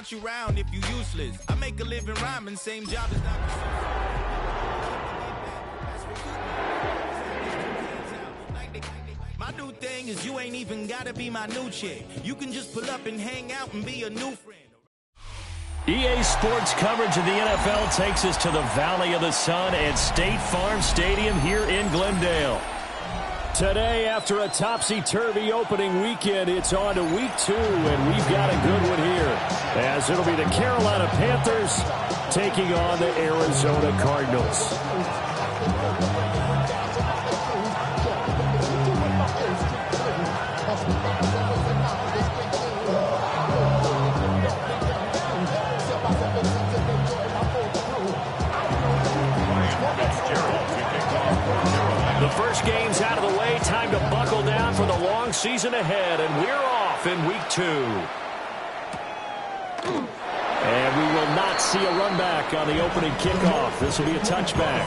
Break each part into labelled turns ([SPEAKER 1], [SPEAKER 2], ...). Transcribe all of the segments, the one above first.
[SPEAKER 1] want you round if you useless. I make a living rhyming, same job as my new thing is you ain't even gotta be my new chick. You can just pull up and hang out and be a new friend.
[SPEAKER 2] EA Sports coverage of the NFL takes us to the Valley of the Sun at State Farm Stadium here in Glendale. Today, after a topsy-turvy opening weekend, it's on to week 2, and we've got a good one here, as it'll be the Carolina Panthers taking on the Arizona Cardinals. The first game's out of the way. Time to buckle down for the long season ahead, and we're off in week 2. And we will not see a run back on the opening kickoff. This will be a touchback.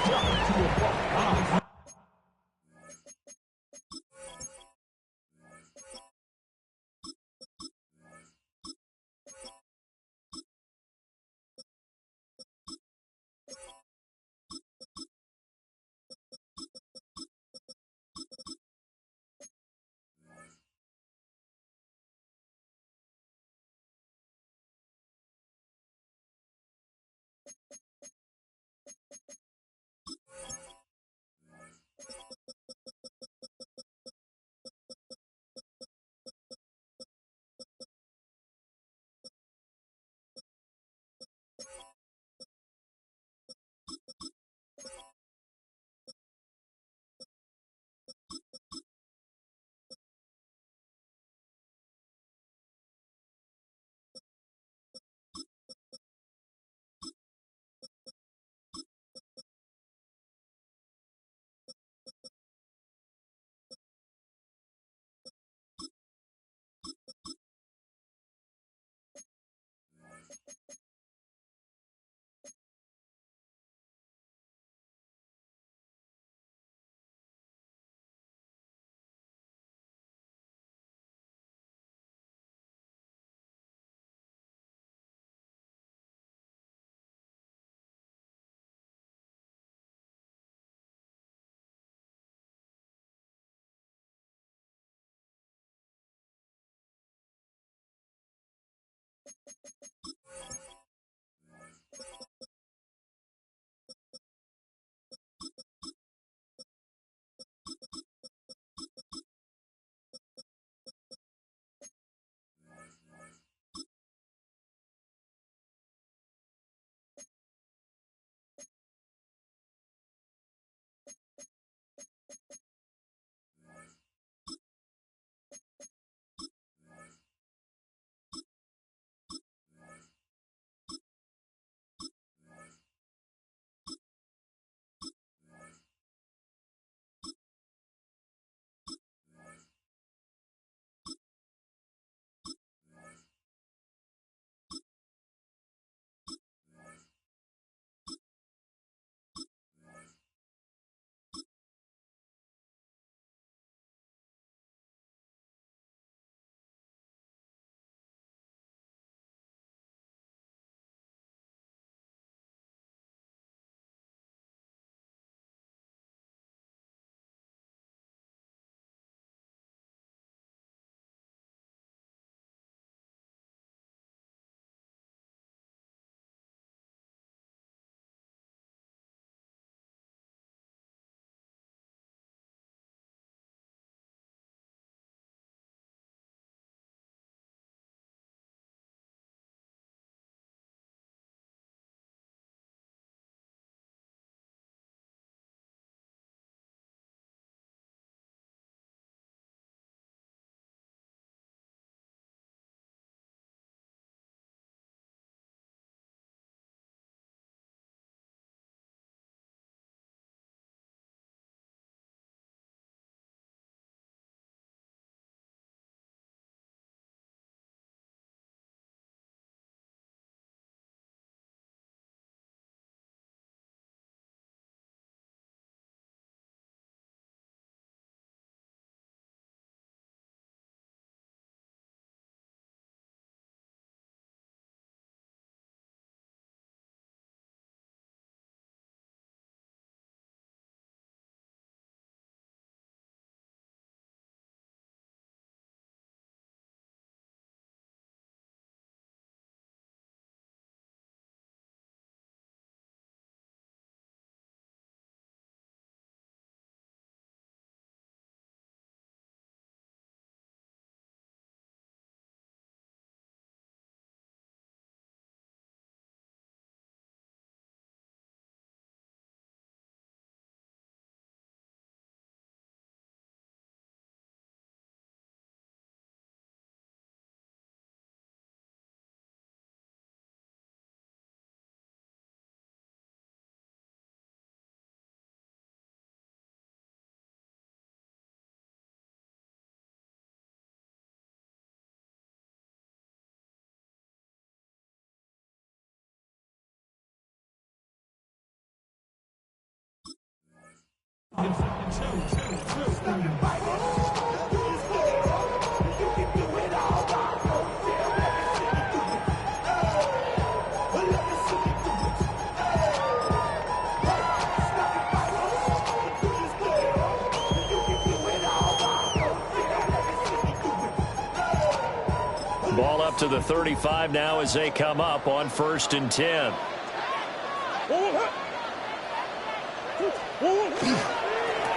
[SPEAKER 2] Ball up to the 35 now as they come up on 1st and 10.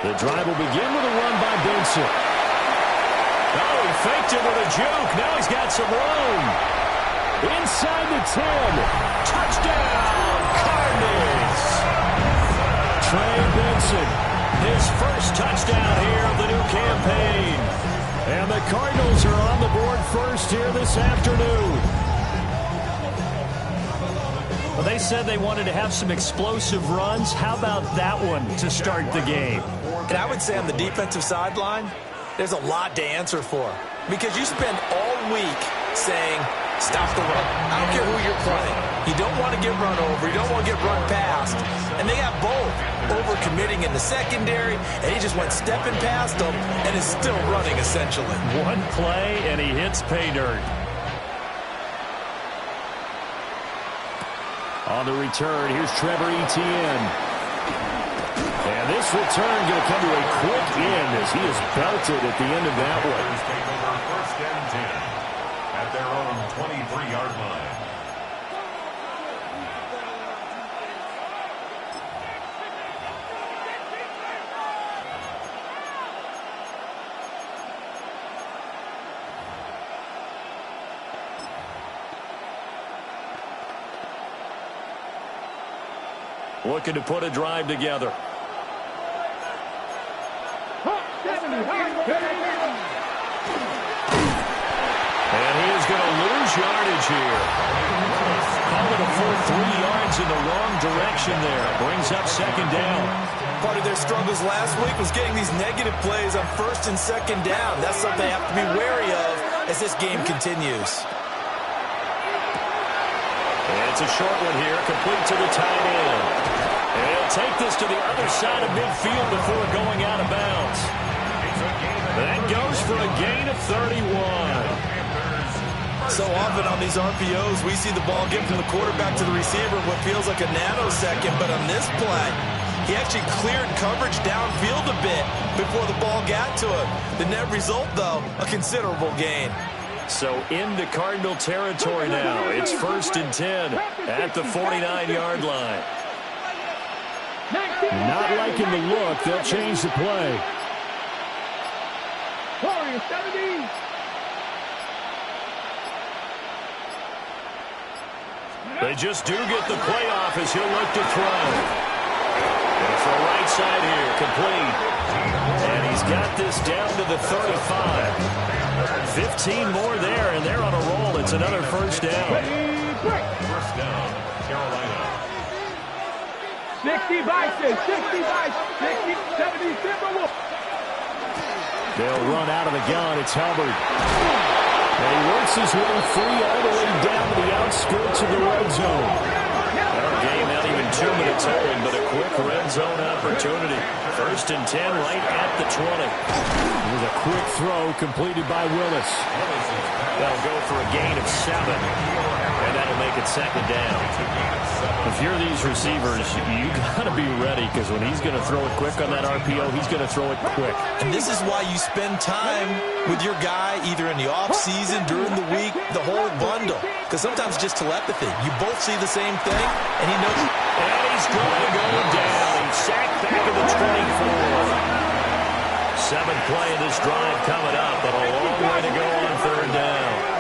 [SPEAKER 2] The drive will begin with a run by Benson. Oh, he faked it with a juke. Now he's got some room. Inside the 10. Touchdown, Cardinals. Trey Benson, his first touchdown here of the new campaign. And the Cardinals are on the board first here this afternoon. Well, they said they wanted to have some explosive runs. How about that one to start the game?
[SPEAKER 3] And I would say on the defensive sideline, there's a lot to answer for. Because you spend all week saying, stop the run. I don't care who you're playing. You don't want to get run over. You don't want to get run past. And they got both. Over-committing in the secondary, and he just went stepping past them and is still running, essentially.
[SPEAKER 2] One play, and he hits pay dirt. On the return, here's Trevor Etienne. And this return going to come to a quick end as he is belted at the end of that one.
[SPEAKER 4] Take over 1st and 10 at their own 23-yard line.
[SPEAKER 2] Looking to put a drive together. And he is going to lose yardage here. Call it a full 3 yards in the wrong direction there. Brings up 2nd down.
[SPEAKER 3] Part of their struggles last week was getting these negative plays on 1st and 2nd down. That's something they have to be wary of as this game continues.
[SPEAKER 2] And it's a short one here, complete to the tight end. And he'll take this to the other side of midfield before going out of bounds. That goes for a gain of 31.
[SPEAKER 3] So often on these RPOs, we see the ball get from the quarterback to the receiver in what feels like a nanosecond. But on this play, he actually cleared coverage downfield a bit before the ball got to him. The net result, though, a considerable gain.
[SPEAKER 2] So into Cardinal territory now. It's 1st and 10 at the 49-yard line.
[SPEAKER 5] Not liking the look. They'll change the play.
[SPEAKER 2] They just do get the play off as he'll look to throw. And for the right side here, complete. And he's got this down to the 35. 15 more there, and they're on a roll. It's another 1st down.
[SPEAKER 4] 1st down, Carolina.
[SPEAKER 5] 60 Vikings, 60 Vikings, 60, 70 Timberwolves.
[SPEAKER 2] They'll run out of the gun. It's Hubbard. And he works his way free all the way down to the outskirts of the red zone. Our game not even 2 minutes old, but a quick red zone opportunity. 1st and 10 right at the 20.
[SPEAKER 5] With a quick throw completed by Willis.
[SPEAKER 2] That'll go for a gain of 7. And that'll make it 2nd down. If you're these receivers, you got to be ready, because when he's going to throw it quick on that RPO, he's going to throw it quick.
[SPEAKER 3] And this is why you spend time with your guy either in the offseason, during the week, the whole bundle. Because sometimes it's just telepathy. You both see the same thing, and he knows.
[SPEAKER 2] And he's going to go down. He's sacked back at the 24. 7th play of this drive coming up, but a long way to go on 3rd down.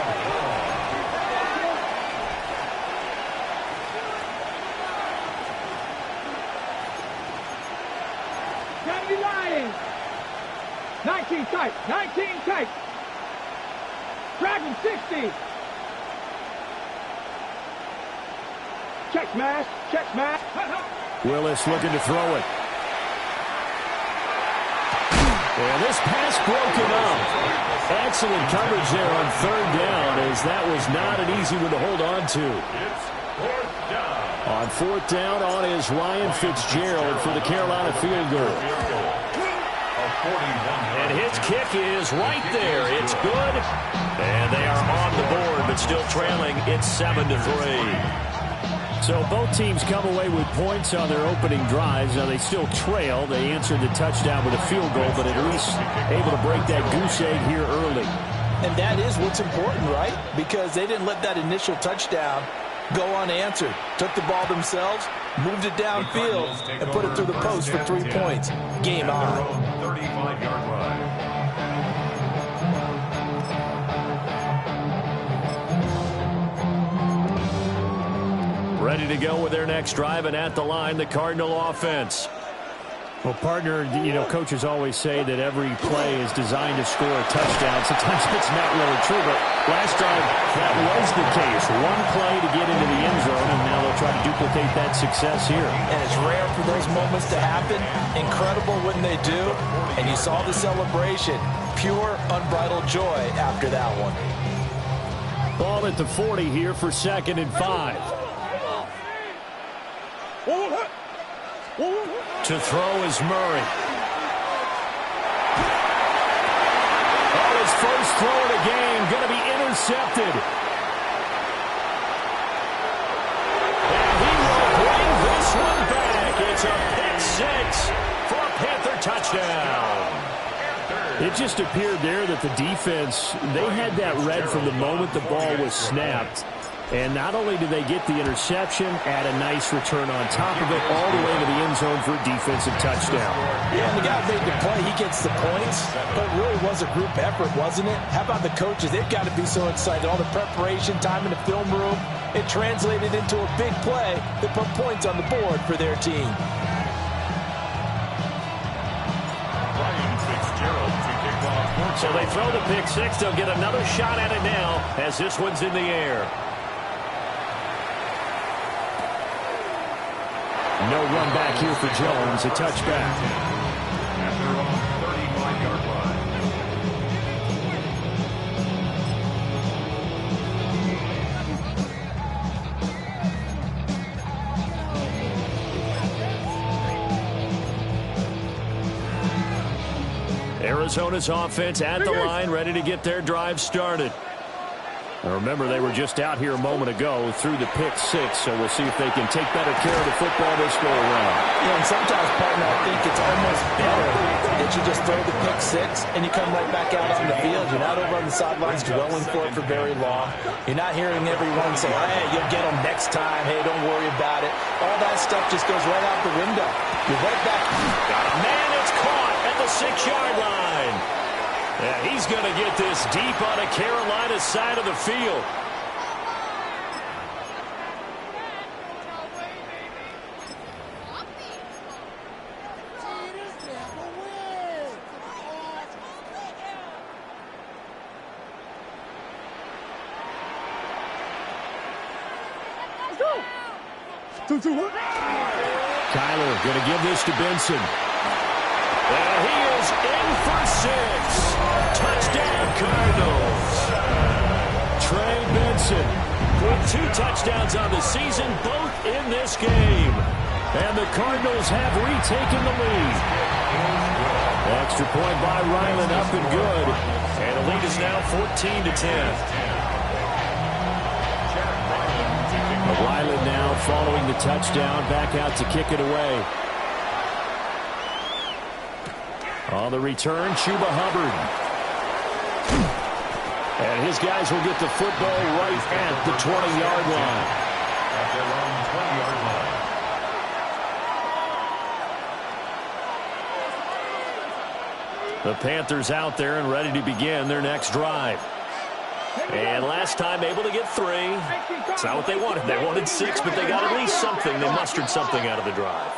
[SPEAKER 5] Lions. 19 tight, 19 tight. Dragon 60. Check smash, check smash.
[SPEAKER 2] Willis looking to throw it. And this pass broken up. Excellent coverage there on 3rd down, as that was not an easy one to hold on to.
[SPEAKER 4] It's 4th down.
[SPEAKER 2] On fourth down on is Ryan Fitzgerald for the Carolina field goal. And his kick is right there. It's good. And they are on the board, but still trailing. It's 7-3. So both teams come away with points on their opening drives. Now they still trail. They answered the touchdown with a field goal, but at least able to break that goose egg here early.
[SPEAKER 3] And that is what's important, right? Because they didn't let that initial touchdown go unanswered. Took the ball themselves, moved it downfield, and put it through the post for 3 points. Game on.
[SPEAKER 4] 35-yard line.
[SPEAKER 2] Ready to go with their next drive, and at the line, the Cardinal offense. Well, partner, coaches always say that every play is designed to score a touchdown. Sometimes it's not really true, but last drive, that was the case. One play to get into the end zone, and now they'll try to duplicate that success here.
[SPEAKER 3] And it's rare for those moments to happen. Incredible when they do. And you saw the celebration. Pure, unbridled joy after that one.
[SPEAKER 2] Ball at the 40 here for 2nd and 5. To throw is Murray. Oh, his first throw of the game going to be intercepted. And he will bring this one back. It's a pick 6 for a Panther touchdown. It just appeared there that the defense, they had that read from the moment the ball was snapped. And not only did they get the interception, add a nice return on top of it, all the way to the end zone for a defensive touchdown.
[SPEAKER 3] Yeah, and the guy made the play. He gets the points. But it really was a group effort, wasn't it? How about the coaches? They've got to be so excited. All the preparation time in the film room, it translated into a big play that put points on the board for their team.
[SPEAKER 4] Ryan Fitzgerald to kick off.
[SPEAKER 2] So they throw the pick 6. They'll get another shot at it now as this one's in the air. No run back here for Jones. A touchback.
[SPEAKER 4] At their own 35-yard line.
[SPEAKER 2] Arizona's offense at the line, ready to get their drive started. Now remember, they were just out here a moment ago through the pick 6, so we'll see if they can take better care of the football this go around.
[SPEAKER 3] Yeah, and sometimes, partner, I think it's almost better that you just throw the pick 6 and you come right back out on the field. You're not over on the sidelines dwelling for it for very long. You're not hearing everyone say, hey, you'll get them next time. Hey, don't worry about it. All that stuff just goes right out the window. You're right back.
[SPEAKER 2] Got a man, it's caught at the 6-yard line. Yeah, he's going to get this deep on a Carolina side of the field. Kyler going to give this to Benson. And he is in for 6. Touchdown, Cardinals. Trey Benson with 2 touchdowns on the season, both in this game. And the Cardinals have retaken the lead. Extra point by Ryland, up and good. And the lead is now 14-10. Ryland now following the touchdown, back out to kick it away. On the return, Chuba Hubbard. And his guys will get the football right at the 20-yard line.
[SPEAKER 4] At their own 20-yard line.
[SPEAKER 2] The Panthers out there and ready to begin their next drive. And last time able to get 3. It's not what they wanted. They wanted 6, but they got at least something. They mustered something out of the drive.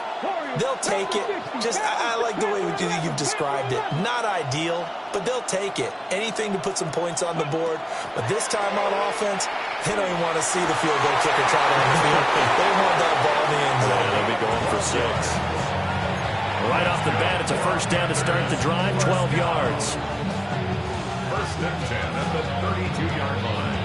[SPEAKER 3] They'll take it. I like the way you've described it. Not ideal, but they'll take it. Anything to put some points on the board. But this time on offense, they don't even want to see the field goal kicker trot on the field. They want that ball in the end zone.
[SPEAKER 2] Yeah, they'll be going for 6. Right off the bat, it's a first down to start the drive, 12 yards.
[SPEAKER 4] First and 10 at the 32-yard line.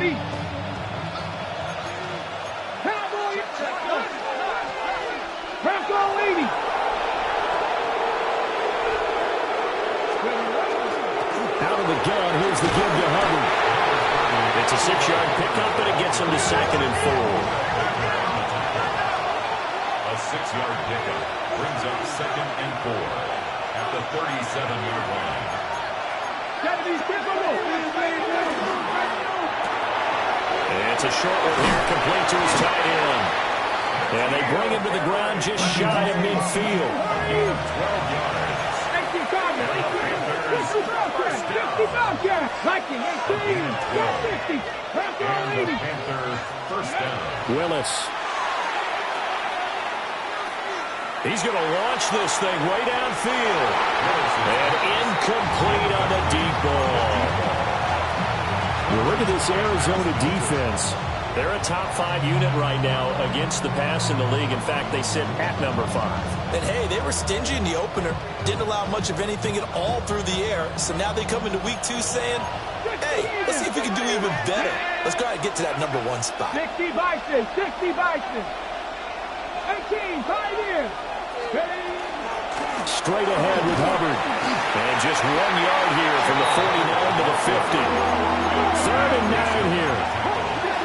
[SPEAKER 5] ready. Cowboy. Bronco 80.
[SPEAKER 2] Out of the gun, here's the give to Hubbard. It's a 6-yard pickup, and it gets him to 2nd and 4.
[SPEAKER 4] A 6-yard pickup brings up 2nd and 4 at the 37-yard line.
[SPEAKER 2] It's a short one here, complete to his tight end. And they bring him to the ground just shy of midfield.
[SPEAKER 4] 12 yards. And the Panthers first down.
[SPEAKER 2] Willis. He's going to launch this thing way downfield. And incomplete on the deep ball. Well, look at this Arizona defense. They're a top 5 unit right now against the pass in the league. In fact, they sit at number 5.
[SPEAKER 3] And hey, they were stingy in the opener. Didn't allow much of anything at all through the air. So now they come into week 2 saying, hey, let's see if we can do even better. Let's go ahead and get to that number 1 spot.
[SPEAKER 5] 60 Bison, 60 Bison. 18, 5 years.
[SPEAKER 2] Straight ahead with Hubbard. And just 1 yard here from the 49 to the 50. 3rd and 9 here.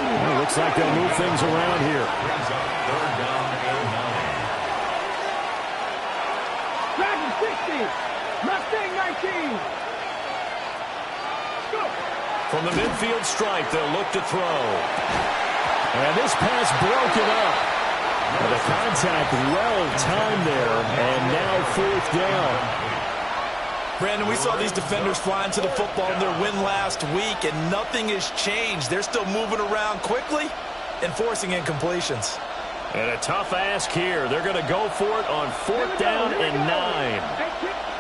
[SPEAKER 2] Well, looks like they'll move things around here.
[SPEAKER 4] Brings up 3rd down and 9.
[SPEAKER 5] Dragon 60. Mustang 19. Go.
[SPEAKER 2] From the midfield stripe, they'll look to throw. And this pass broken up. And the contact well-timed there, and now 4th down.
[SPEAKER 3] Brandon, we saw these defenders flying to the football in their win last week, and nothing has changed. They're still moving around quickly and forcing incompletions.
[SPEAKER 2] And a tough ask here. They're going to go for it on 4th down and 9.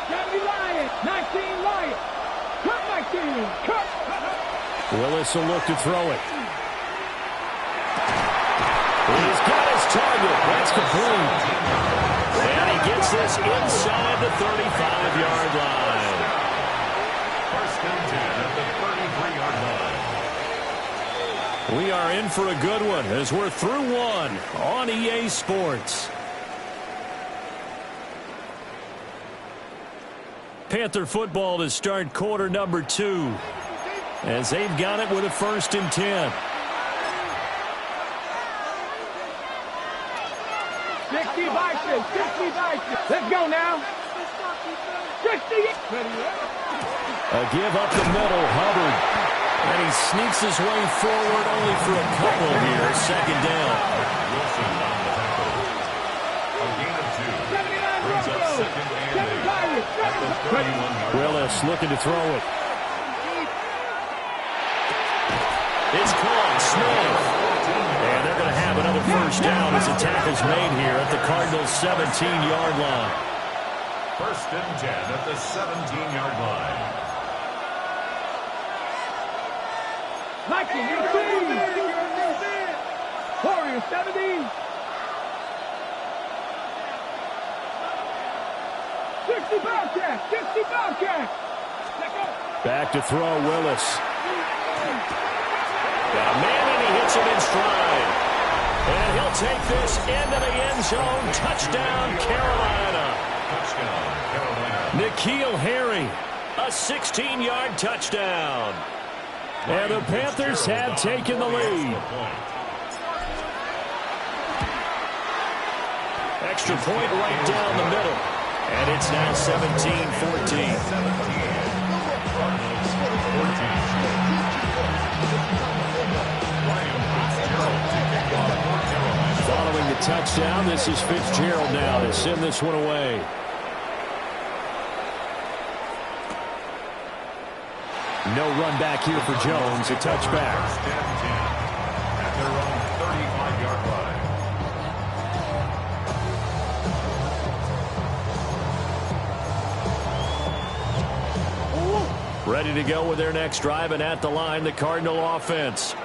[SPEAKER 5] 70 Lion, 19 Lion. Cut 19, cut.
[SPEAKER 2] Willis will look to throw it. He's got his target. That's complete. And he gets this inside the 35-yard line.
[SPEAKER 4] 1st and 10 at the 33-yard line.
[SPEAKER 2] We are in for a good one as we're through 1 on EA Sports. Panther football to start quarter number 2 as they've got it with a 1st and 10.
[SPEAKER 5] 60 Bison, 60 Bison. Let's go now. 60.
[SPEAKER 2] A give up the middle, Hubbard. And he sneaks his way forward only for a couple here. 2nd down.
[SPEAKER 4] Wilson on the tackle. A gain of 2. Brings up 2nd and 8 at the 31-yard line.
[SPEAKER 2] Willis looking to throw it. It's caught. Smith. And they're going to have another 1st down as the tackle's made here at the Cardinals' 17-yard line.
[SPEAKER 4] 1st and 10 at the 17-yard line.
[SPEAKER 5] Viking 18. Warrior 70. 60 Bobcat, 60 Bobcat.
[SPEAKER 2] Back to throw, Willis. Got a man, and he hits him in stride. And he'll take this into the end zone. Touchdown, Carolina.
[SPEAKER 4] Touchdown, Carolina.
[SPEAKER 2] N'Keal Harry, a 16-yard touchdown. And the Panthers have taken the lead. Extra point right down the middle. And it's now 17-14. Following the touchdown, this is Fitzgerald now to send this one away. No run back here for Jones. A touchback.
[SPEAKER 4] First and 10 at their own 35-yard line.
[SPEAKER 2] Ready to go with their next drive, and at the line, the Cardinal offense.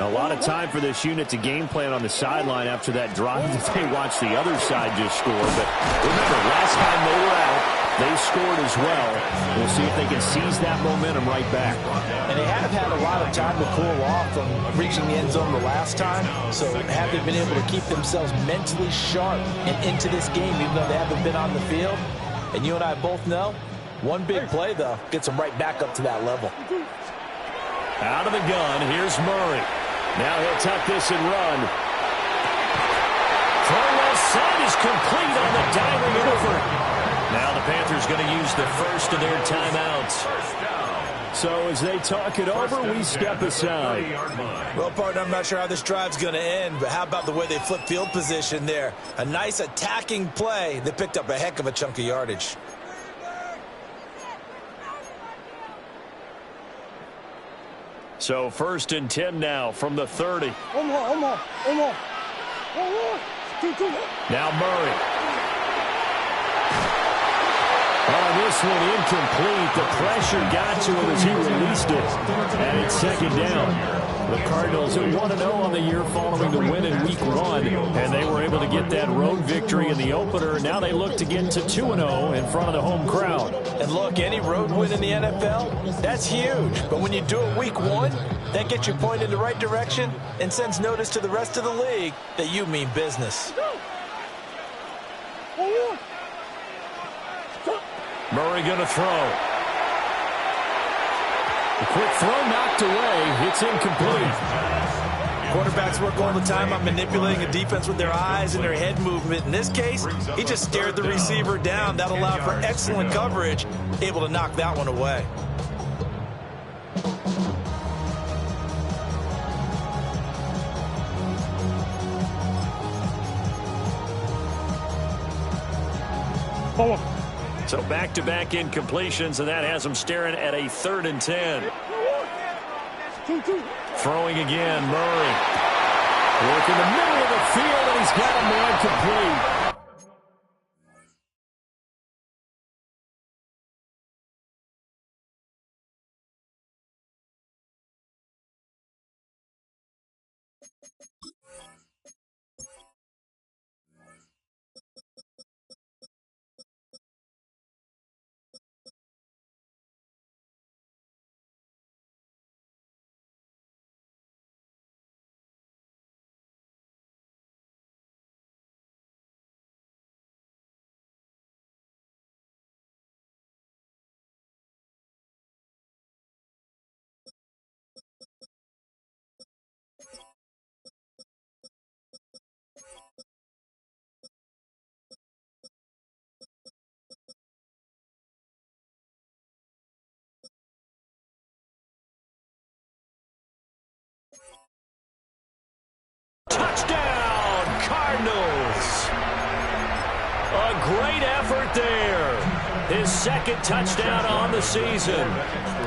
[SPEAKER 2] A lot of time for this unit to game plan on the sideline after that drive that they watched the other side just score. But remember, last last time they were out, they scored as well. We'll see if they can seize that momentum right back.
[SPEAKER 3] And they have had a lot of time to cool off from reaching the end zone the last time. So have they been able to keep themselves mentally sharp and into this game, even though they haven't been on the field? And you and I both know, one big play, though, gets them right back up to that level.
[SPEAKER 2] Out of the gun, here's Murray. Now he'll tuck this and run. Throw left side is complete on the diving effort. Now the Panthers going to use the first of their timeouts. So as they talk it over, we step aside.
[SPEAKER 3] Well, partner, I'm not sure how this drive's going to end, but how about the way they flip field position there? A nice attacking play. They picked up a heck of a chunk of yardage.
[SPEAKER 2] So 1st and 10 now from the 30. Now Murray. On this one, incomplete. The pressure got to him as he released it. And it's 2nd down. The Cardinals are 1-0 on the year following the win in Week 1. And they were able to get that road victory in the opener. Now they look to get to 2-0 in front of the home crowd.
[SPEAKER 3] And look, any road win in the NFL, that's huge. But when you do it Week 1, that gets you pointed in the right direction and sends notice to the rest of the league that you mean business.
[SPEAKER 2] Murray going to throw. A quick throw knocked away. It's incomplete.
[SPEAKER 3] Quarterbacks work all the time on manipulating a defense with their eyes and their head movement. In this case, he just stared the receiver down. That allowed for excellent coverage, able to knock that one away.
[SPEAKER 2] So back-to-back incompletions, and that has them staring at a 3rd and 10. Throwing again, Murray. Working the middle of the field, and he's got him there complete. Touchdown, Cardinals! A great effort there. His 2nd touchdown on the season.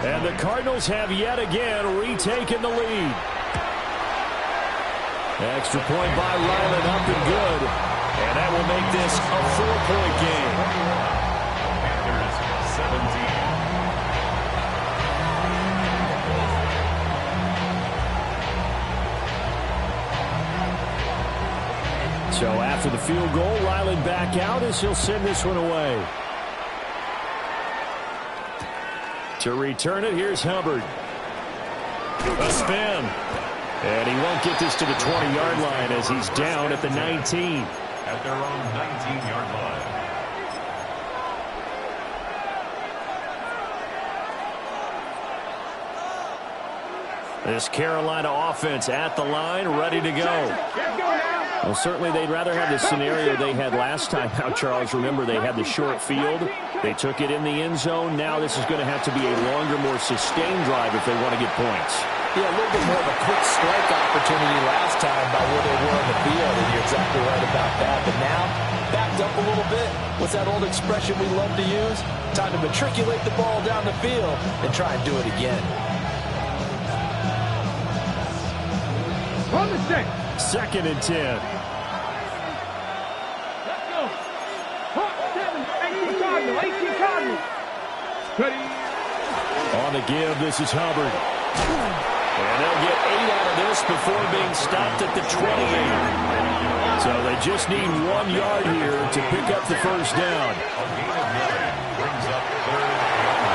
[SPEAKER 2] And the Cardinals have yet again retaken the lead. Extra point by Ryland, up and good. And that will make this a 4-point game.
[SPEAKER 4] Panthers 17.
[SPEAKER 2] So after the field goal, Ryland back out as he'll send this one away. To return it, here's Hubbard. A spin. And he won't get this to the 20-yard line as he's down at the 19.
[SPEAKER 4] At their own 19-yard line.
[SPEAKER 2] This Carolina offense at the line, ready to go. Well, certainly they'd rather have the scenario they had last time out, Charles. Remember, they had the short field. They took it in the end zone. Now this is going to have to be a longer, more sustained drive if they want to get points.
[SPEAKER 3] Yeah, a little bit more of a quick strike opportunity last time by where they were on the field, and you're exactly right about that. But now, backed up a little bit. What's that old expression we love to use? Time to matriculate the ball down the field and try and do it again.
[SPEAKER 5] On the stick.
[SPEAKER 2] 2nd and 10.
[SPEAKER 5] Let's go. 18 Cardinals. Ready.
[SPEAKER 2] On the give, this is Hubbard. And they'll get 8 out of this before being stopped at the 28. So they just need 1 yard here to pick up the first down.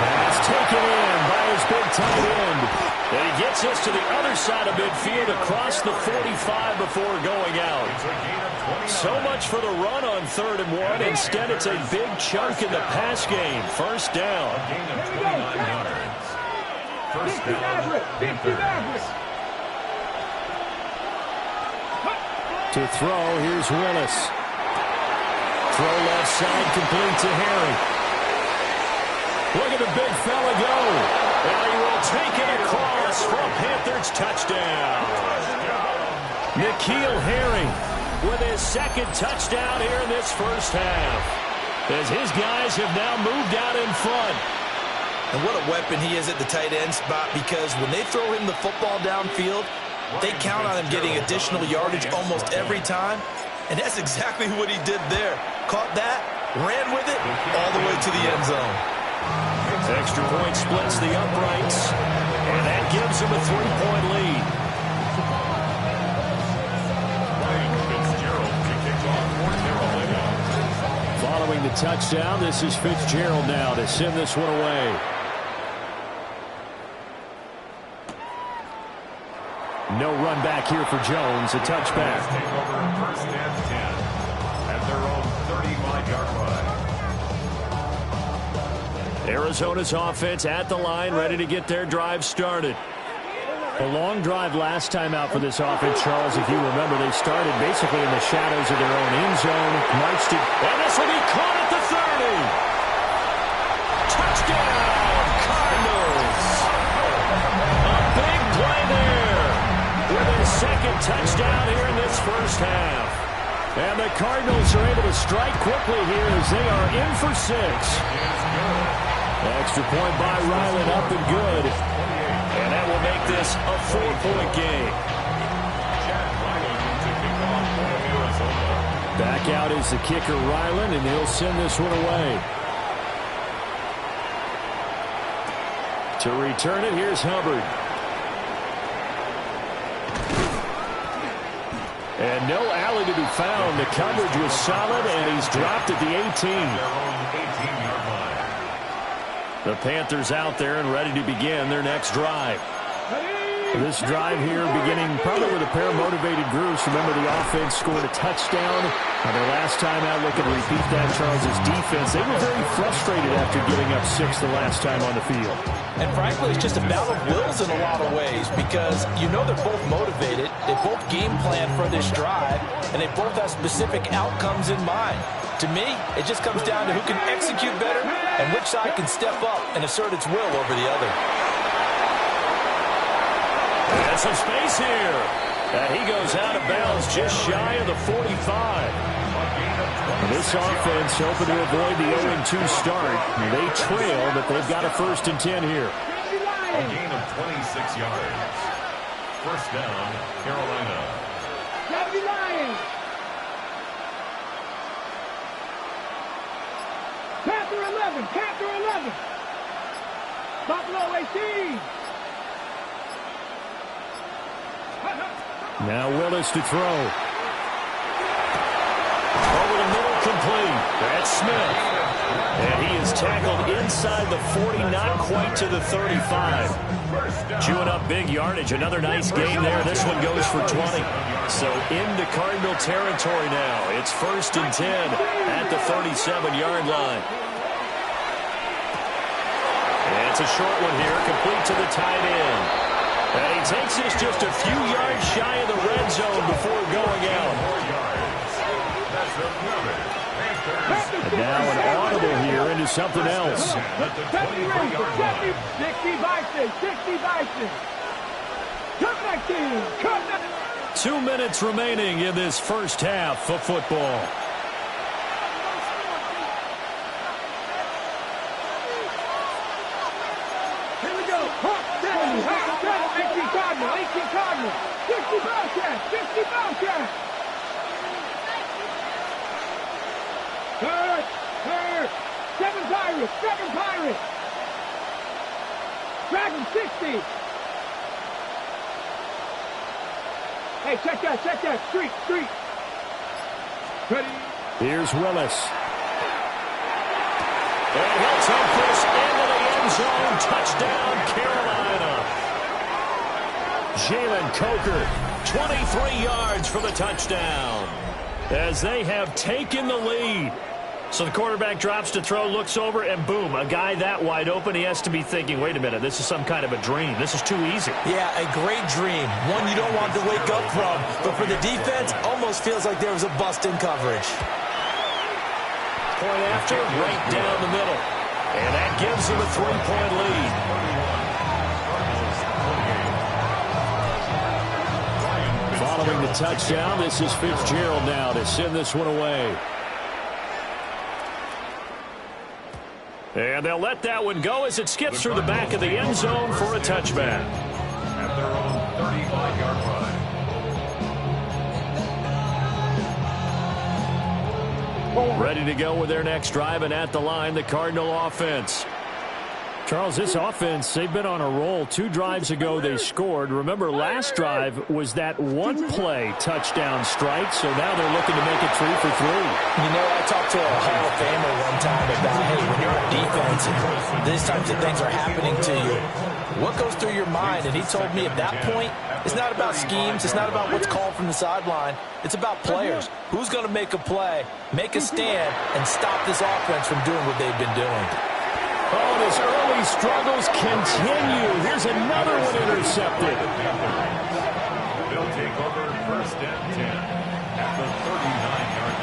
[SPEAKER 2] Pass taken in by his big tight end. And he gets us to the other side of midfield across the 45 before going out. So much for the run on 3rd and 1. Instead, it's a big chunk in the pass game. First down.
[SPEAKER 4] First down.
[SPEAKER 2] To throw, here's Willis. Throw left side, complete to Harry. Look at the big fella go. And he will take it across for a Panthers touchdown. N'Keal Harry with his 2nd touchdown here in this first half, as his guys have now moved out in front.
[SPEAKER 3] And what a weapon he is at the tight end spot, because when they throw him the football downfield, they count on him getting additional yardage almost every time. And that's exactly what he did there. Caught that, ran with it, all the way to the end zone.
[SPEAKER 2] Extra point splits the uprights, and that gives him a 3-point lead. Following the touchdown, this is Fitzgerald now to send this one away. No run back here for Jones, a touchback.
[SPEAKER 4] Take over 1st and 10 at their own 35-yard line.
[SPEAKER 2] Arizona's offense at the line, ready to get their drive started. A long drive last time out for this offense, Charles. If you remember, they started basically in the shadows of their own end zone, marched it, and this will be caught at the 30. Touchdown, Cardinals! A big play there with his 2nd touchdown here in this first half. And the Cardinals are able to strike quickly here as they are in for 6. Extra point by Ryland, up and good. And that will make this a 4-point game. Back out is the kicker, Ryland, and he'll send this one away. To return it, here's Hubbard. And no alley to be found. The coverage was solid, and he's dropped at the 18. The Panthers out there and ready to begin their next drive. This drive here beginning probably with a pair of motivated groups. Remember, the offense scored a touchdown. And their last time out, looking to repeat that, Charles' defense. They were very frustrated after giving up 6 the last time on the field.
[SPEAKER 3] And frankly, it's just a battle of wills in a lot of ways, because you know they're both motivated. They both game plan for this drive, and they both have specific outcomes in mind. To me, it just comes down to who can execute better and which side can step up and assert its will over the other.
[SPEAKER 2] And some space here. And he goes out of bounds just shy of the 45. This offense hoping to avoid the 0-2 start. They trail, but they've got a 1st and 10 here.
[SPEAKER 4] A gain of 26 yards. First down, Carolina.
[SPEAKER 5] Panther 11, Panther 11. Buffalo 18.
[SPEAKER 2] Now Willis to throw. Over the middle, complete. That's Smith. And he is tackled inside the 40, not quite to the 35. Chewing up big yardage. Another nice game there. This one goes for 20. So into Cardinal territory now. It's 1st and 10 at the 37-yard line. And it's a short one here, complete to the tight end. And he takes this just a few yards shy of the red zone before going out. And now an audible here into something else.
[SPEAKER 5] 60 Bison, 60 Bison. Come back, team. Come back.
[SPEAKER 2] 2 minutes remaining in this first half of football.
[SPEAKER 5] Here we go. 18 Cardinal, 18 Cardinal. 60 Bobcats, 60 Bobcats. Third. 7 Pirates, 7 Pirates. Dragon 60. Hey, check that, street. Ready.
[SPEAKER 2] Here's Willis. And he'll take this into the end zone. Touchdown, Carolina. Jalen Coker, 23 yards for the touchdown. As they have taken the lead. So the quarterback drops to throw, looks over, and boom, a guy that wide open, he has to be thinking, wait a minute, this is some kind of a dream. This is too easy.
[SPEAKER 3] Yeah, a great dream. One you don't want to wake up from. But for the defense, almost feels like there was a bust in coverage.
[SPEAKER 2] Point after, right down the middle. And that gives them a 3-point lead. Following the touchdown, this is Fitzgerald now to send this one away. And they'll let that one go as it skips through the back of the end zone for a touchback.
[SPEAKER 4] At their own 35-yard line.
[SPEAKER 2] Ready to go with their next drive, and at the line, the Cardinal offense. Charles, this offense, they've been on a roll. 2 drives ago, they scored. Remember, last drive was that one-play touchdown strike, so now they're looking to make it 3 for 3.
[SPEAKER 3] You know, I talked to a Hall of Famer one time about, hey, when you're on defense and these types of things are happening to you, what goes through your mind? And he told me at that point, it's not about schemes. It's not about what's called from the sideline. It's about players. Who's going to make a play, make a stand, and stop this offense from doing what they've been doing?
[SPEAKER 2] Oh, his early struggles continue. Here's another one intercepted.
[SPEAKER 4] They'll take over first and 10 at the 39-yard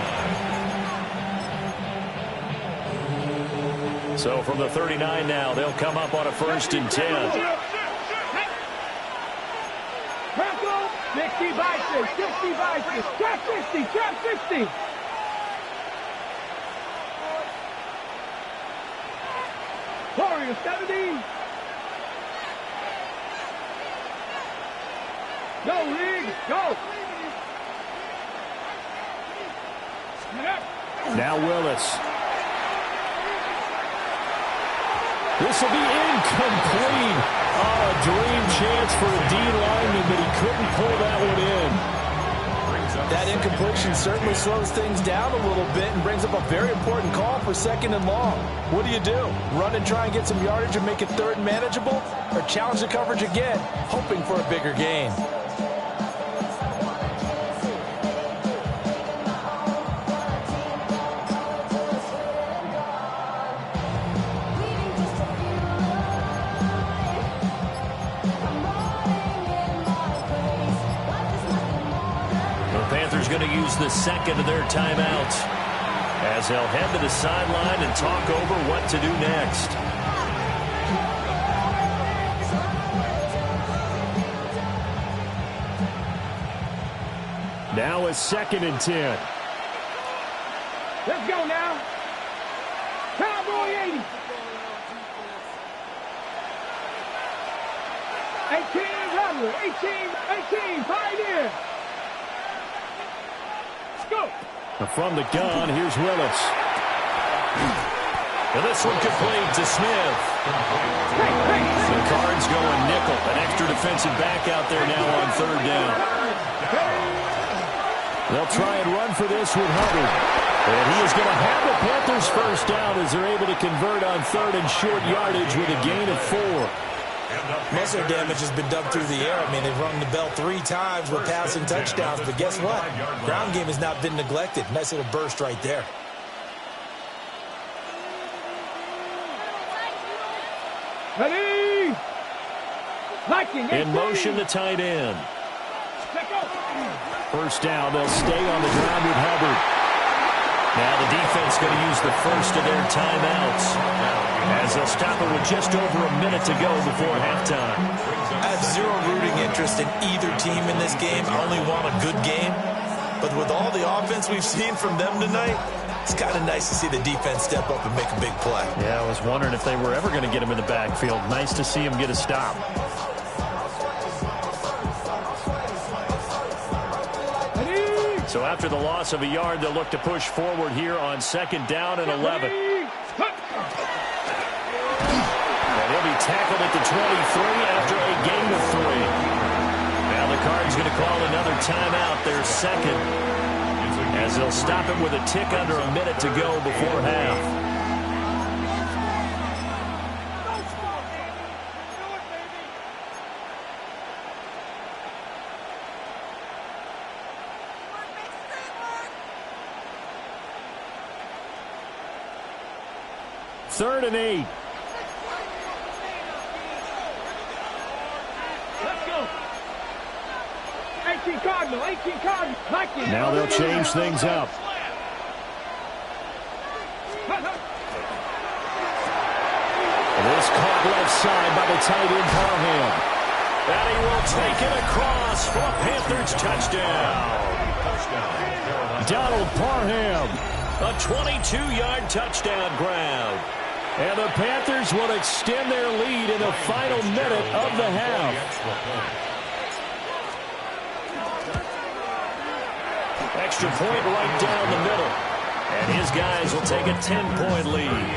[SPEAKER 4] line.
[SPEAKER 2] So from the 39 now, they'll come up on a first and 10.
[SPEAKER 5] 60 by 6, 60 by 6, trap 60, trap 60. Warrior 70. Go, League, go.
[SPEAKER 2] Now Willis. This will be incomplete. Oh, a dream chance for a D lineman, but he couldn't pull that one in.
[SPEAKER 3] That incompletion certainly slows things down a little bit and brings up a very important call for 2nd and long. What do? Run and try and get some yardage and make it 3rd and manageable? Or challenge the coverage again, hoping for a bigger gain?
[SPEAKER 2] Going to use the second of their timeouts as they'll head to the sideline and talk over what to do next. Now a 2nd and 10.
[SPEAKER 5] Let's go now. Cowboy 80. 18 Robert, 18 Pioneer. Go.
[SPEAKER 2] From the gun, here's Willis. And this one complete to Smith. The Cards going nickel. An extra defensive back out there now on 3rd down. They'll try and run for this with Hubbard. And he is going to have the Panthers first down as they're able to convert on 3rd and short yardage with a gain of 4.
[SPEAKER 3] Most of their damage has been done through the air. I mean, they've rung the bell 3 times with passing touchdowns. But guess what? Ground game has not been neglected. Nice little burst right there.
[SPEAKER 5] Ready.
[SPEAKER 2] In motion, the tight end. First down, they'll stay on the ground with Hubbard. Now the defense going to use the first of their timeouts as they'll stop it with just over a minute to go before halftime.
[SPEAKER 3] I have zero rooting interest in either team in this game. I only want a good game. But with all the offense we've seen from them tonight, it's kind of nice to see the defense step up and make a big play.
[SPEAKER 2] Yeah, I was wondering if they were ever going to get him in the backfield. Nice to see him get a stop. So after the loss of a yard, they'll look to push forward here on 2nd down and 11. And he'll be tackled at the 23 after a gain of 3. Now the Cards going to call another timeout, their second.
[SPEAKER 4] It's a
[SPEAKER 2] as they'll stop it with a tick under a minute to go before half. Third and 8.
[SPEAKER 5] Let's go. 18 Cardinal, 18 Cardinal.
[SPEAKER 2] Now they'll change things up. This caught left side by the tight end Parham. And he will take it across for a Panthers touchdown. Donald Parham, a 22-yard touchdown grab. And the Panthers will extend their lead in the final minute of the half. Extra point right down the middle. And his guys will take a 10-point lead.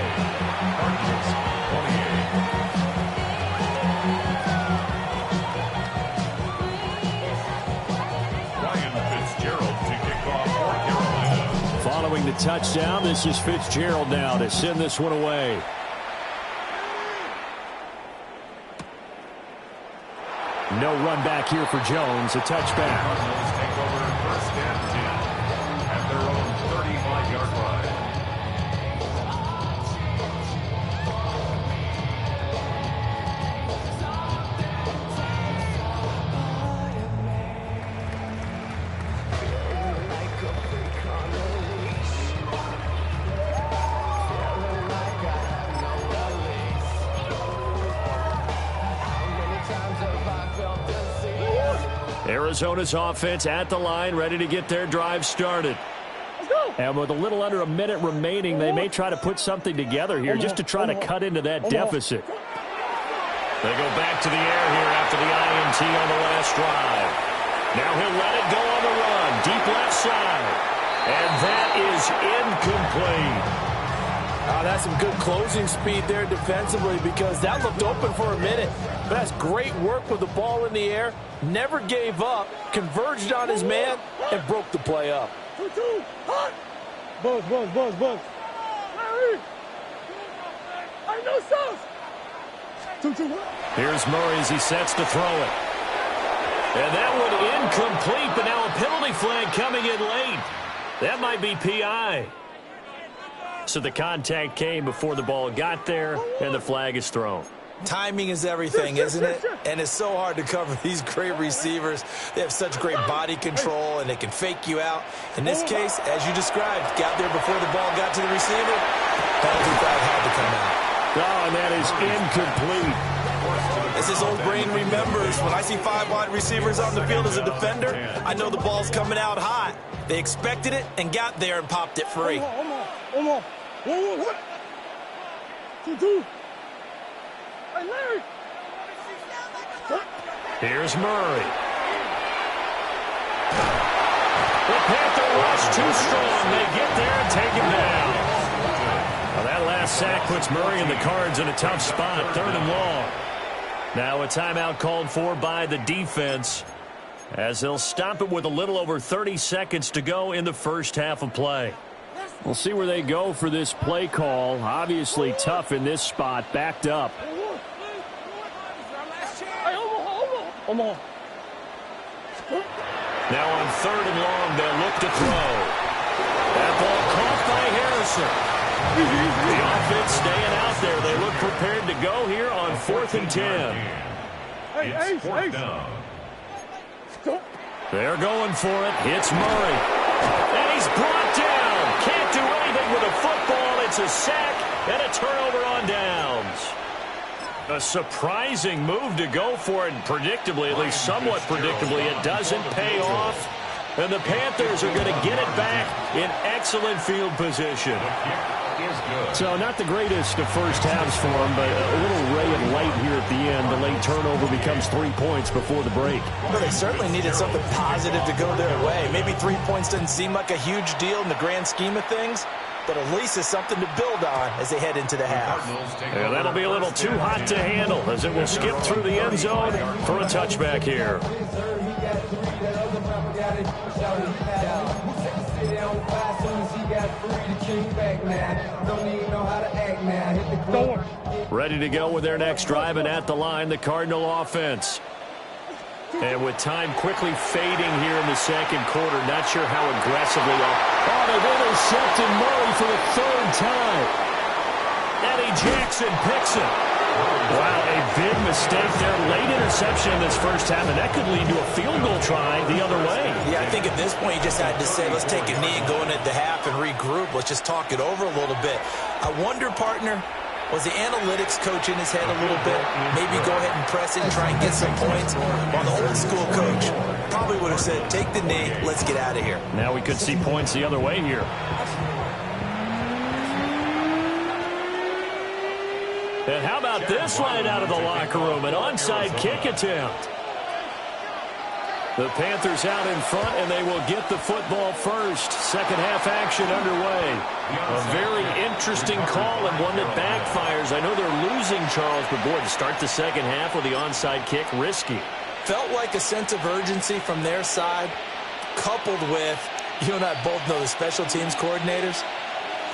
[SPEAKER 2] Following the touchdown, this is Fitzgerald now to send this one away. No run back here for Jones, a touchback.
[SPEAKER 4] Cardinals take over first and 10 at their own 35-yard line.
[SPEAKER 2] Arizona's offense at the line, ready to get their drive started. And with a little under a minute remaining, they may try to put something together here just to try to cut into that deficit. They go back to the air here after the INT on the last drive. Now he'll let it go on the run, deep left side. And that is incomplete.
[SPEAKER 3] That's some good closing speed there defensively because that looked open for a minute. But that's great work with the ball in the air. Never gave up, converged on his man, and broke the play up.
[SPEAKER 5] Buzz. Larry! I know sauce!
[SPEAKER 2] Here's Murray as he sets to throw it. And that one incomplete, but now a penalty flag coming in late. That might be PI. So the contact came before the ball got there, and the flag is thrown.
[SPEAKER 3] Timing is everything, isn't it? And it's so hard to cover these great receivers. They have such great body control, and they can fake you out. In this case, as you described, got there before the ball got to the receiver. Penalty flag had to come out.
[SPEAKER 2] Oh, and that is incomplete.
[SPEAKER 3] As his old brain remembers, when I see 5 wide receivers on the field as a defender, I know the ball's coming out hot. They expected it and got there and popped it free.
[SPEAKER 5] Whoa. What? 2. Hey, Larry.
[SPEAKER 2] Here's Murray. The Panther rush too strong. They get there and take him down. Well, that last sack puts Murray and the Cards in a tough spot, 3rd and long. Now a timeout called for by the defense as they'll stop it with a little over 30 seconds to go in the first half of play. We'll see where they go for this play call. Obviously tough in this spot, backed up. Now on 3rd and long, they'll look to throw. That ball caught by Harrison. The offense staying out there. They look prepared to go here on 4th and 10.
[SPEAKER 4] It's 4th down.
[SPEAKER 2] They're going for it. Hits Murray. And he's brought down. Can't do anything with a football. It's a sack and a turnover on downs. A surprising move to go for it. Predictably, at least somewhat predictably, it doesn't pay off. And the Panthers are going to get it back in excellent field position. So not the greatest of first halves for them, but a little ray of light here at the end. The late turnover becomes 3 points before the break.
[SPEAKER 3] Well, they certainly needed something positive to go their way. Maybe 3 points doesn't seem like a huge deal in the grand scheme of things, but at least it's something to build on as they head into the half.
[SPEAKER 2] Yeah, that'll be a little too hot to handle as it will skip through the end zone for a touchback here. Ready to go with their next drive, and at the line, the Cardinal offense. And with time quickly fading here in the second quarter, not sure how aggressively. Oh, they've intercepted Murray for the third time. Eddie Jackson picks it. Wow, a big mistake there. Late interception in this first half, and that could lead to a field goal try the other way.
[SPEAKER 3] Yeah, I think at this point you just had to say, let's take a knee and go into the half and regroup. Let's just talk it over a little bit. I wonder, partner, was the analytics coach in his head a little bit? Maybe go ahead and press it and try and get some points. While the old school coach probably would have said, take the knee, let's get out of here.
[SPEAKER 2] Now we could see points the other way here. And how about this line out of the locker room? An onside kick attempt. The Panthers out in front, and they will get the football first. Second half action underway. A very interesting call and one that backfires. I know they're losing, Charles, but boy, to start the second half with the onside kick, risky.
[SPEAKER 3] Felt like a sense of urgency from their side, coupled with, you and I both know the special teams coordinators.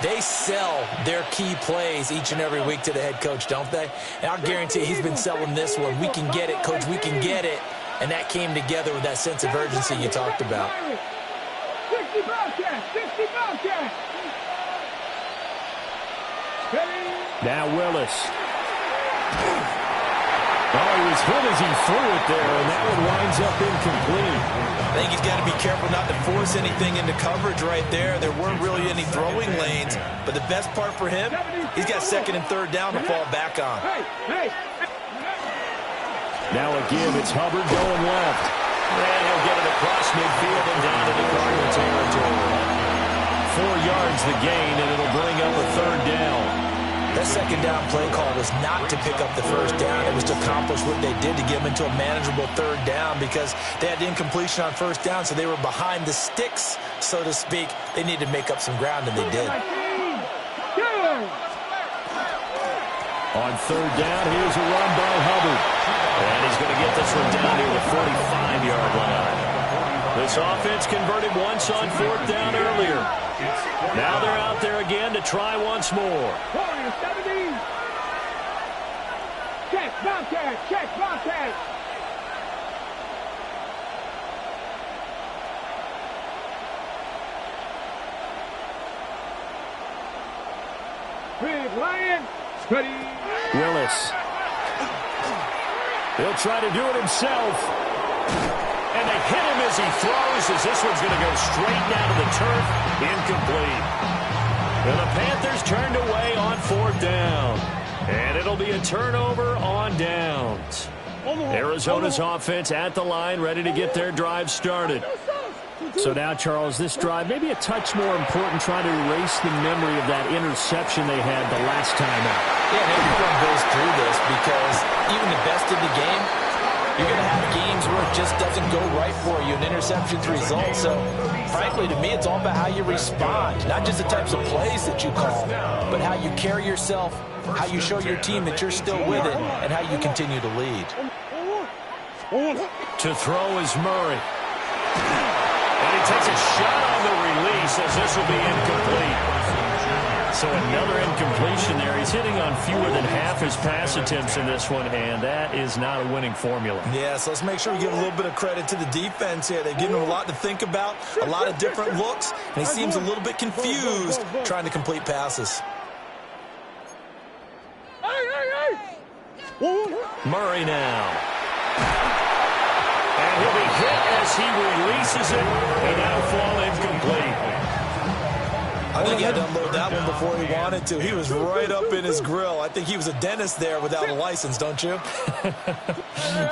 [SPEAKER 3] They sell their key plays each and every week to the head coach, don't they? And I'll guarantee he's been selling this one. We can get it, coach, we can get it. And that came together with that sense of urgency you talked about.
[SPEAKER 5] 60 Bobcats! 60 Bobcats!
[SPEAKER 2] Now Willis. Oh, he was hit as he threw it there, and that one winds up incomplete.
[SPEAKER 3] I think he's got to be careful not to force anything into coverage right there. There weren't really any throwing lanes, but the best part for him, he's got second and third down to fall back on.
[SPEAKER 2] Now again, it's Hubbard going left. And he'll get it across midfield and down to the Cardinal territory. 4 yards the gain, and it'll bring up a third down.
[SPEAKER 3] That second down play call was not to pick up the first down. It was to accomplish what they did to get them into a manageable third down because they had incompletion on first down, so they were behind the sticks, so to speak. They needed to make up some ground, and they did.
[SPEAKER 2] On third down, here's a run by Hubbard. And he's going to get this one down near the 45-yard line. This offense converted once on fourth down earlier. Now they're out there again to try once more.
[SPEAKER 5] Check, Bobcat! Check, Bobcat! Big Lion! Steady!
[SPEAKER 2] Willis. He'll try to do it himself. And they hit him as he throws, as this one's going to go straight down to the turf. Incomplete. And the Panthers turned away on fourth down. And it'll be a turnover on downs. Arizona's offense at the line, ready to get their drive started. So now, Charles, this drive maybe a touch more important, trying to erase the memory of that interception they had the last time out.
[SPEAKER 3] Yeah, and everyone goes through this because even the best in the game, you're going to have games where it just doesn't go right for you, and interceptions result. So, frankly, to me, it's all about how you respond, not just the types of plays that you call, but how you carry yourself, how you show your team that you're still with it, and how you continue to lead.
[SPEAKER 2] To throw is Murray. And he takes a shot on the release as this will be incomplete. So another incompletion there. He's hitting on fewer than half his pass attempts in this one, and that is not a winning formula.
[SPEAKER 3] Yeah, so let's make sure we give a little bit of credit to the defense here. They've given him a lot to think about, a lot of different looks, and he seems a little bit confused trying to complete passes.
[SPEAKER 2] Murray now. And he'll be hit as he releases it, and that'll fall incomplete.
[SPEAKER 3] I think he had to unload that one before he wanted to. He was right up in his grill. I think he was a dentist there without a license, don't you?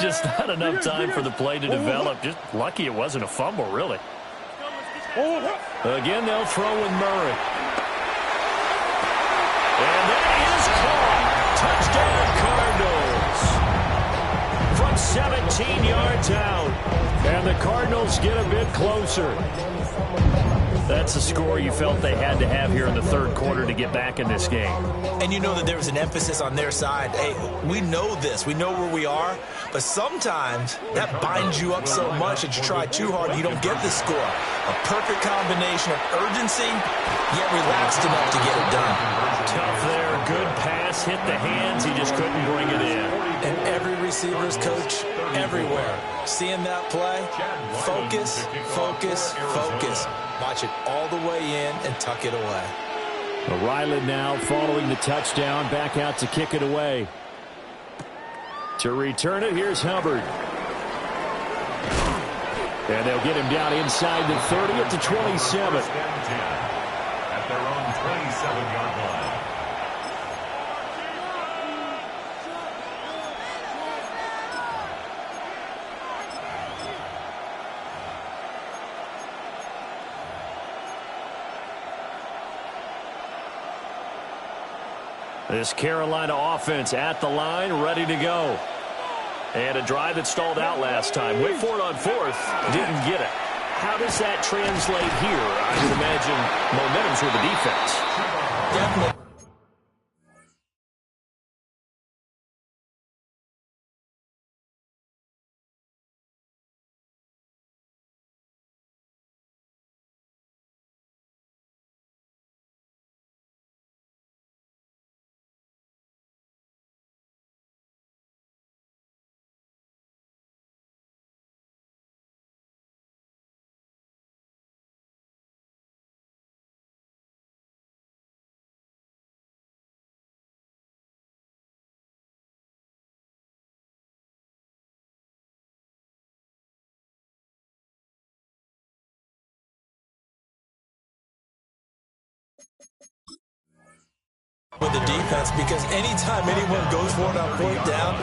[SPEAKER 2] Just not enough time for the play to develop. Just lucky it wasn't a fumble, really. Again, they'll throw with Murray. And that is caught. Touchdown, Cardinals. From 17 yards out. And the Cardinals get a bit closer. That's the score you felt they had to have here in the third quarter to get back in this game.
[SPEAKER 3] And you know that there was an emphasis on their side. Hey, we know this. We know where we are. But sometimes that binds you up so much that you try too hard and you don't get the score. A perfect combination of urgency yet relaxed enough to get it done.
[SPEAKER 2] Tough there. Good pass. Hit the hands. He just couldn't bring it in.
[SPEAKER 3] And every receiver's coach everywhere. Seeing that play, focus, focus, focus. Watch it all the way in and tuck it away.
[SPEAKER 2] Ryland now following the touchdown. Back out to kick it away. To return it, here's Hubbard. And they'll get him down inside the 30 at the 27.
[SPEAKER 4] At their own 27-yard line.
[SPEAKER 2] This Carolina offense at the line, ready to go. And a drive that stalled out last time. Went for it on fourth, didn't get it. How does that translate here? I would imagine momentum's with the defense.
[SPEAKER 3] Definitely. With the defense, because anytime anyone goes for it on fourth down,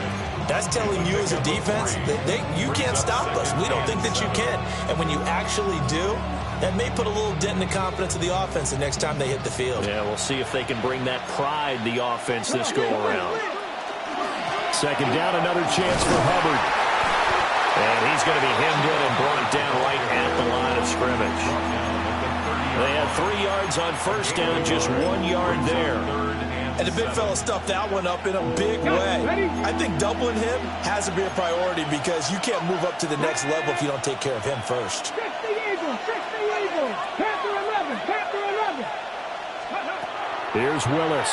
[SPEAKER 3] that's telling you as a defense that you can't stop us. We don't think that you can. And when you actually do, that may put a little dent in the confidence of the offense the next time they hit the field.
[SPEAKER 2] Yeah, we'll see if they can bring that pride, the offense, this go-around. Second down, another chance for Hubbard. And he's going to be hemmed in and brought down right at the line of scrimmage. They had 3 yards on first down, just 1 yard there.
[SPEAKER 3] And the big fella stuffed that one up in a big way. I think doubling him has to be a priority because you can't move up to the next level if you don't take care of him first.
[SPEAKER 5] 60 Eagles, 60 Eagles. Panther 11, Panther 11.
[SPEAKER 2] Here's Willis.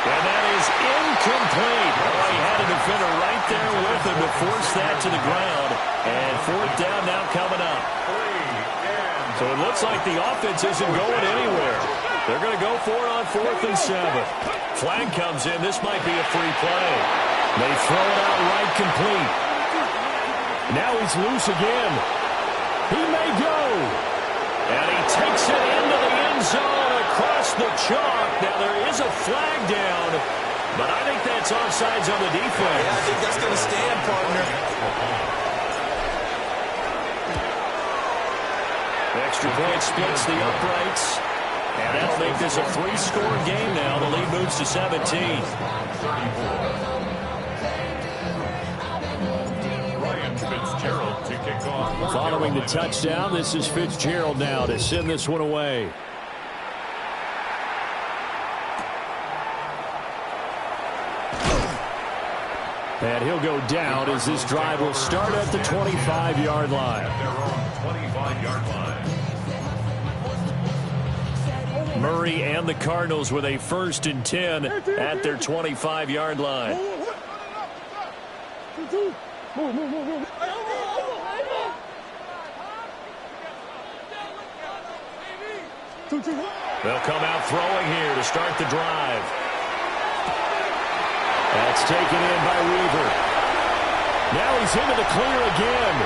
[SPEAKER 2] And that is incomplete. Oh, he had a defender right there with him to force that to the ground. And fourth down now coming up. So it looks like the offense isn't going anywhere. They're going to go for it on 4th and 7. Flag comes in. This might be a free play. They throw it out right complete. Now he's loose again. He may go. And he takes it into the end zone across the chalk. Now there is a flag down, but I think that's offsides on the defense.
[SPEAKER 3] Yeah, I think that's going to stand, partner.
[SPEAKER 2] Extra point splits the uprights. And that'll make this a 3-score game now. The lead moves to 17. Following the touchdown, this is Fitzgerald now to send this one away. And he'll go down as this drive will start at the 25-yard line.
[SPEAKER 4] At their own 25-yard line.
[SPEAKER 2] Murray and the Cardinals with a 1st and 10 at their 25-yard line. They'll come out throwing here to start the drive. That's taken in by Weaver. Now he's into the clear again.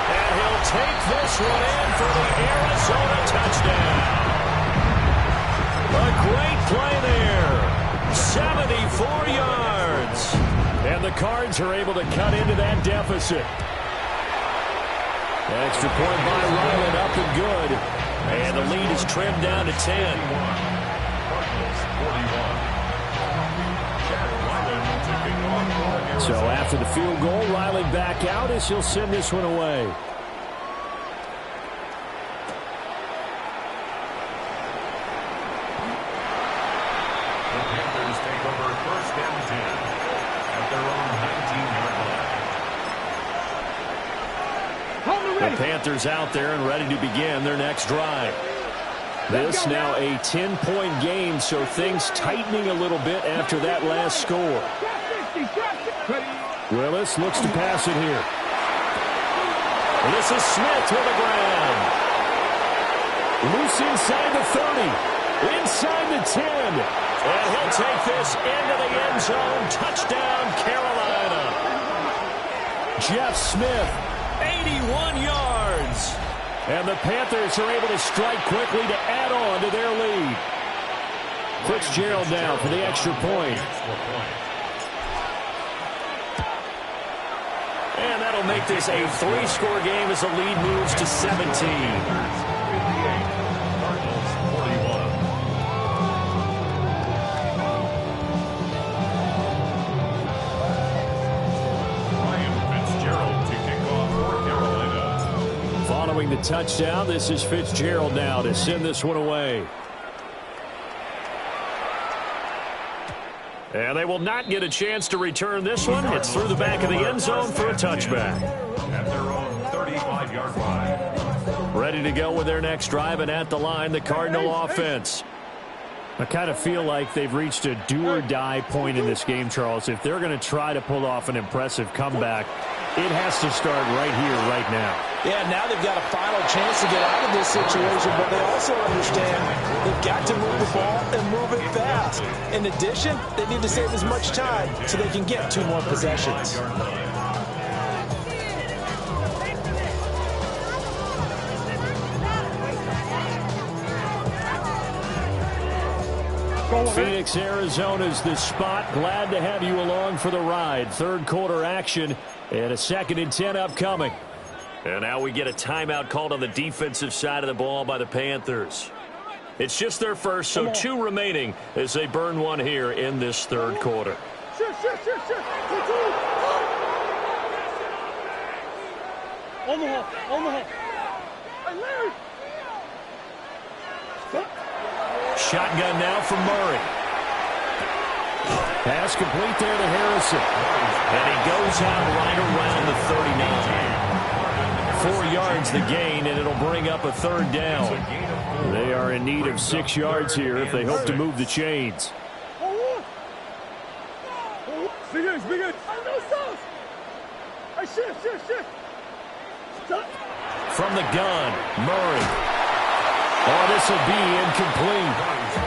[SPEAKER 2] And he'll take this one in for the Arizona touchdown. A great play there. 74 yards. And the Cards are able to cut into that deficit. Extra point by Ryland, up and good. And the lead is trimmed down to 10. So after the field goal, Riley back out as he'll send this one away.
[SPEAKER 4] The Panthers take over 1st and 10 at their own 19-yard line.
[SPEAKER 2] The Panthers out there and ready to begin their next drive. This now a 10-point game, so things tightening a little bit after that last score. Willis looks to pass it here. This is Smith with the ground. Loose inside the 30. Inside the 10. And he'll take this into the end zone. Touchdown, Carolina. Jeff Smith, 81 yards. And the Panthers are able to strike quickly to add on to their lead. Fitzgerald now for the extra point. And that'll make this a 3-score game as the lead moves to 17. Following the touchdown, this is Fitzgerald now to send this one away. And they will not get a chance to return this one. It's through the back of the end zone for a touchback.
[SPEAKER 4] At their own 35-yard line.
[SPEAKER 2] Ready to go with their next drive, and at the line, the Cardinal offense. I kind of feel like they've reached a do-or-die point in this game, Charles. If they're going to try to pull off an impressive comeback, it has to start right here, right now.
[SPEAKER 3] Yeah, now they've got a final chance to get out of this situation, but they also understand they've got to move the ball and move it fast. In addition, they need to save as much time so they can get 2 more possessions.
[SPEAKER 2] Phoenix, Arizona's the spot. Glad to have you along for the ride. Third quarter action and a 2nd and 10 upcoming. And now we get a timeout called on the defensive side of the ball by the Panthers. It's just their first, so 2 remaining as they burn one here in this third quarter. Shotgun now from Murray. Pass complete there to Harrison. And he goes out right around the 39. 4 yards the gain, and it'll bring up a 3rd down. They are in need of 6 yards here if they hope to move the chains. From the gun, Murray. Oh, this will be incomplete.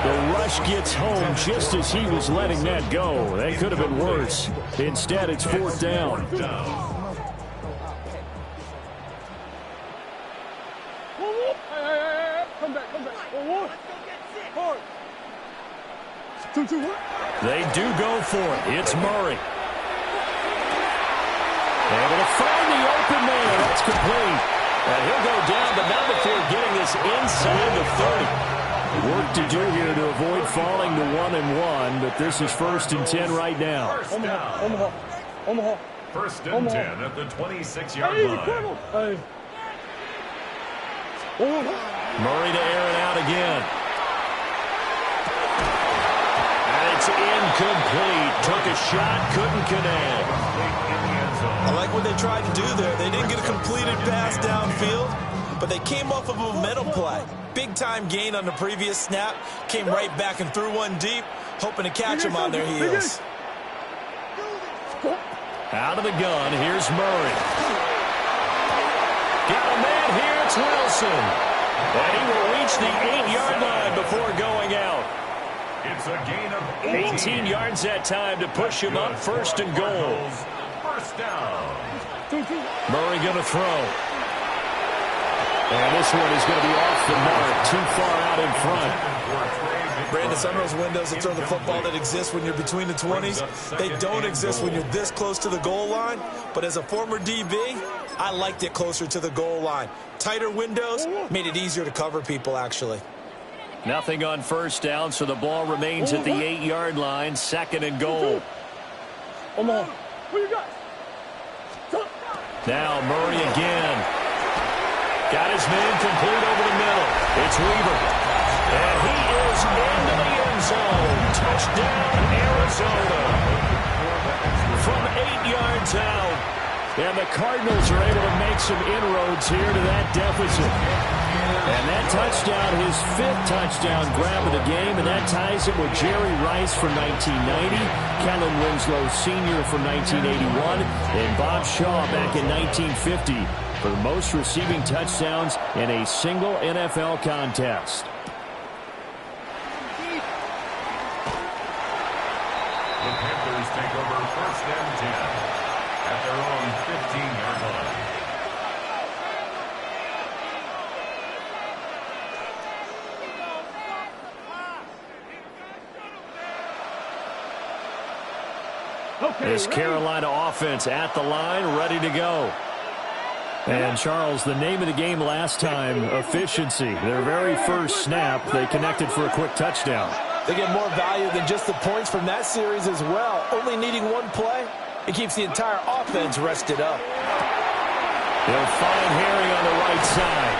[SPEAKER 2] The rush gets home just as he was letting that go. That could have been worse. Instead, it's 4th down.
[SPEAKER 5] Come back.
[SPEAKER 2] They do go for it. It's Murray. Able to find the open man. That's complete. And he'll go down, but not before getting this inside the 30. Work to do here to avoid falling to 1-1, but this is 1st and 10 right now.
[SPEAKER 5] Omaha.
[SPEAKER 4] 1st and 10 at the 26-yard line.
[SPEAKER 2] Murray to air it out again. And it's incomplete. Took a shot, couldn't connect.
[SPEAKER 3] I like what they tried to do there. They didn't get a completed pass downfield, but they came off of a momentum play. Big-time gain on the previous snap. Came right back and threw one deep, hoping to catch them on their heels.
[SPEAKER 2] Out of the gun, here's Murray. Got a man here, it's Wilson. And he will reach the 8-yard line before going out.
[SPEAKER 4] It's a gain of
[SPEAKER 2] 18 yards that time to push him up, 1st and goal.
[SPEAKER 4] 1st down.
[SPEAKER 2] Murray going to throw. And this one is going to be off the mark, too far out in front.
[SPEAKER 3] Brandon, some of those windows that throw the football that exist when you're between the 20s, they don't exist when you're this close to the goal line. But as a former DB, I liked it closer to the goal line. Tighter windows made it easier to cover people, actually.
[SPEAKER 2] Nothing on 1st down, so the ball remains at the 8-yard line, 2nd and goal. Now Murray again. Got his man complete over the middle. It's Weaver. And he is into the end zone. Touchdown, Arizona. From 8 yards out. And the Cardinals are able to make some inroads here to that deficit. And that touchdown, his 5th touchdown grab of the game, and that ties him with Jerry Rice from 1990, Kellen Winslow Sr. from 1981, and Bob Shaw back in 1950 for the most receiving touchdowns in a single NFL contest.
[SPEAKER 4] The Panthers take over 1st and 10 at their own 15-yard line.
[SPEAKER 2] This Carolina offense at the line, ready to go. And, Charles, the name of the game last time, efficiency. Their very first snap, they connected for a quick touchdown.
[SPEAKER 3] They get more value than just the points from that series as well. Only needing one play, it keeps the entire offense rested up.
[SPEAKER 2] They'll find Harry on the right side.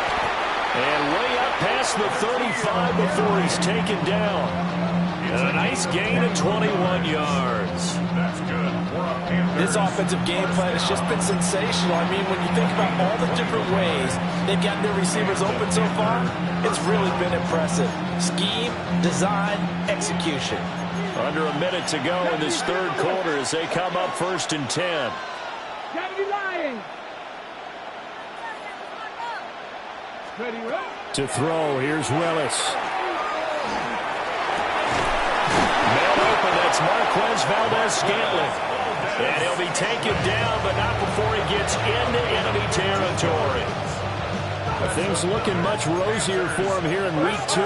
[SPEAKER 2] And way up past the 35 before he's taken down. And a nice gain of 21 yards.
[SPEAKER 4] That's good for a Panthers.
[SPEAKER 3] This offensive game plan has just been sensational. I mean, when you think about all the different ways they've gotten their receivers open so far, it's really been impressive. Scheme, design, execution.
[SPEAKER 2] Under a minute to go in this 3rd quarter as they come up 1st and 10. To throw, here's Willis. That's Marquez Valdez-Scantling. And he'll be taken down, but not before he gets into enemy territory. Things looking much rosier for him here in week 2.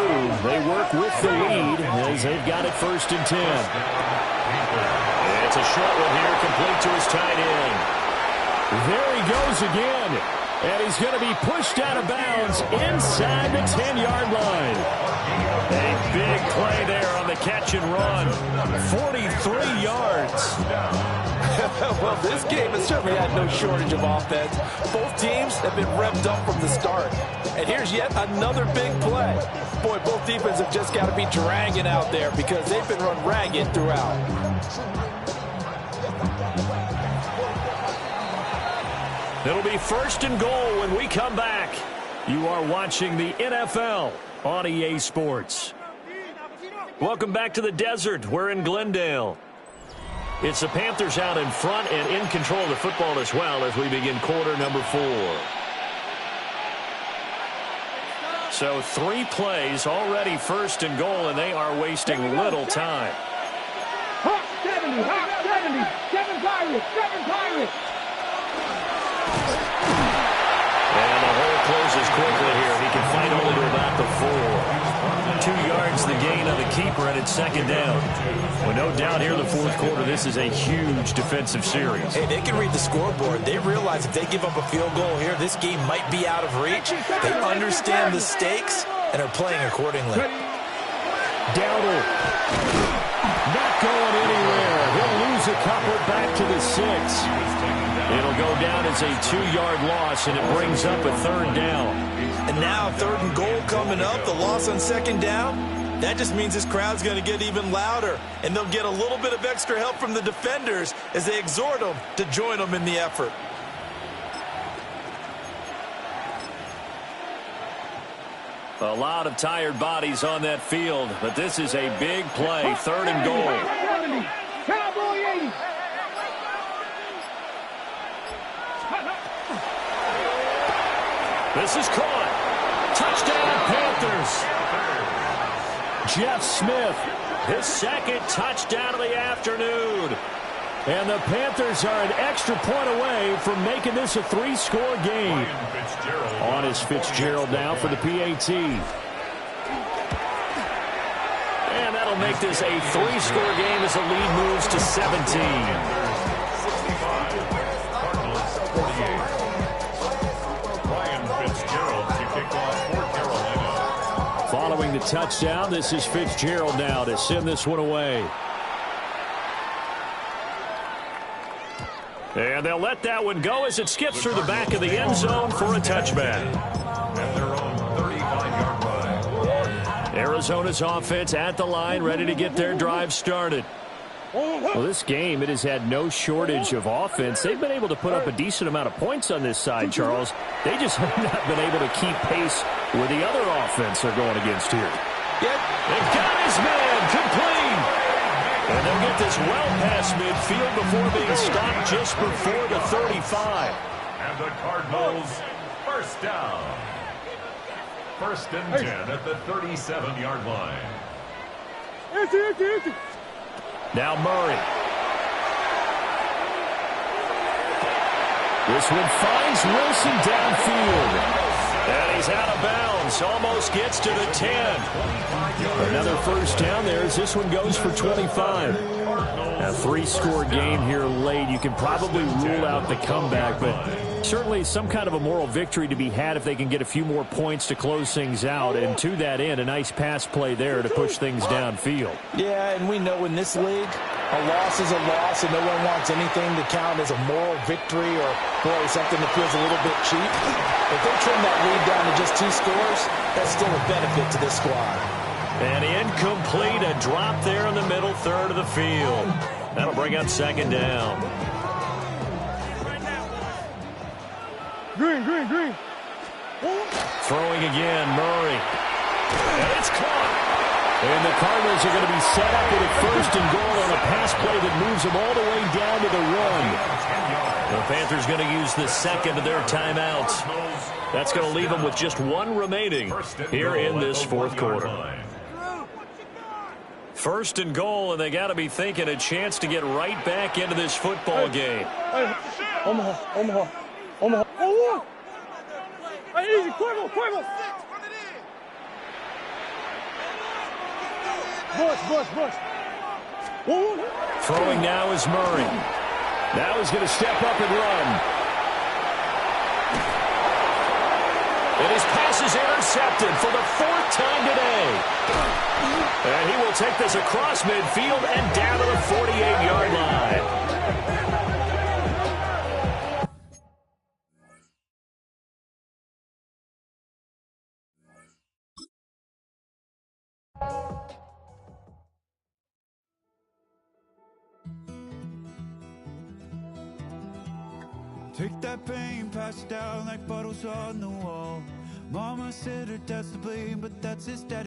[SPEAKER 2] They work with the lead as they've got it 1st and 10. It's a short one here, complete to his tight end. There he goes again. And he's going to be pushed out of bounds inside the 10-yard line. A big play there on the catch and run. 43 yards.
[SPEAKER 3] Well, this game has certainly had no shortage of offense. Both teams have been revved up from the start. And here's yet another big play. Boy, both defenses have just got to be dragging out there because they've been run ragged throughout.
[SPEAKER 2] It'll be 1st and goal when we come back. You are watching the NFL on EA Sports. Welcome back to the desert. We're in Glendale. It's the Panthers out in front and in control of the football as well as we begin quarter number 4. So 3 plays already 1st and goal, and they are wasting little time.
[SPEAKER 5] Hawk 70, Hawk 70, 7 Pirates.
[SPEAKER 2] And the hole closes quickly here. He can find only to about the 4. 2 yards the gain on the keeper, and it's 2nd down. Well, no doubt here in the 4th quarter, this is a huge defensive series.
[SPEAKER 3] Hey, they can read the scoreboard. They realize if they give up a field goal here, this game might be out of reach. They understand the stakes and are playing accordingly.
[SPEAKER 2] Dowdle. Not going anywhere. He'll lose a couple back to the 6. It'll go down as a 2-yard loss, and it brings up a 3rd down.
[SPEAKER 3] And now 3rd and goal coming up, the loss on 2nd down. That just means this crowd's going to get even louder, and they'll get a little bit of extra help from the defenders as they exhort them to join them in the effort.
[SPEAKER 2] A lot of tired bodies on that field, but this is a big play, 3rd and goal.
[SPEAKER 5] Cowboy 80.
[SPEAKER 2] This is caught. Touchdown, Panthers. Jeff Smith, his 2nd touchdown of the afternoon. And the Panthers are an extra point away from making this a 3-score game. On is Fitzgerald now for the PAT. And that'll make this a 3-score game as the lead moves to 17. Following the touchdown, this is Fitzgerald now to send this one away. And they'll let that one go as it skips through the back of the end zone for a touchback.
[SPEAKER 4] At their own 35-yard line.
[SPEAKER 2] Arizona's offense at the line, ready to get their drive started. Well, this game, it has had no shortage of offense. They've been able to put up a decent amount of points on this side, Charles. They just have not been able to keep pace with the other offense they're going against here. They've got his man complete. And they'll get this well past midfield before being stopped just before the 35.
[SPEAKER 4] And the Cardinals, first down. First and 10 at the 37-yard line.
[SPEAKER 2] Now Murray. This one finds Wilson downfield. And he's out of bounds. Almost gets to the 10. Another first down there as this one goes for 25. A three-score game here late. You can probably rule out the comeback, but certainly some kind of a moral victory to be had if they can get a few more points to close things out. And to that end, a nice pass play there to push things downfield.
[SPEAKER 3] Yeah, and we know in this league, a loss is a loss, and no one wants anything to count as a moral victory or, boy, something that feels a little bit cheap. If they trim that lead down to just 2 scores, that's still a benefit to this squad.
[SPEAKER 2] And incomplete, a drop there in the middle third of the field. That'll bring up second down.
[SPEAKER 5] Green.
[SPEAKER 2] Throwing again, Murray. And it's caught. And the Cardinals are going to be set up with a first and goal on a pass play that moves them all the way down to the 1. The Panthers going to use the second of their timeouts. That's going to leave them with just 1 remaining here in this fourth quarter. First and goal, and they got to be thinking a chance to get right back into this football game.
[SPEAKER 5] Omaha. Oh, hey, easy, Cuervo. Bush.
[SPEAKER 2] Throwing now is Murray. Now he's going to step up and run. And his pass is intercepted for the 4th time today. And he will take this across midfield and down to the 48-yard line.
[SPEAKER 6] Take that pain, pass it down like bottles on the wall. Mama said her dad's to blame, but that's his daddy.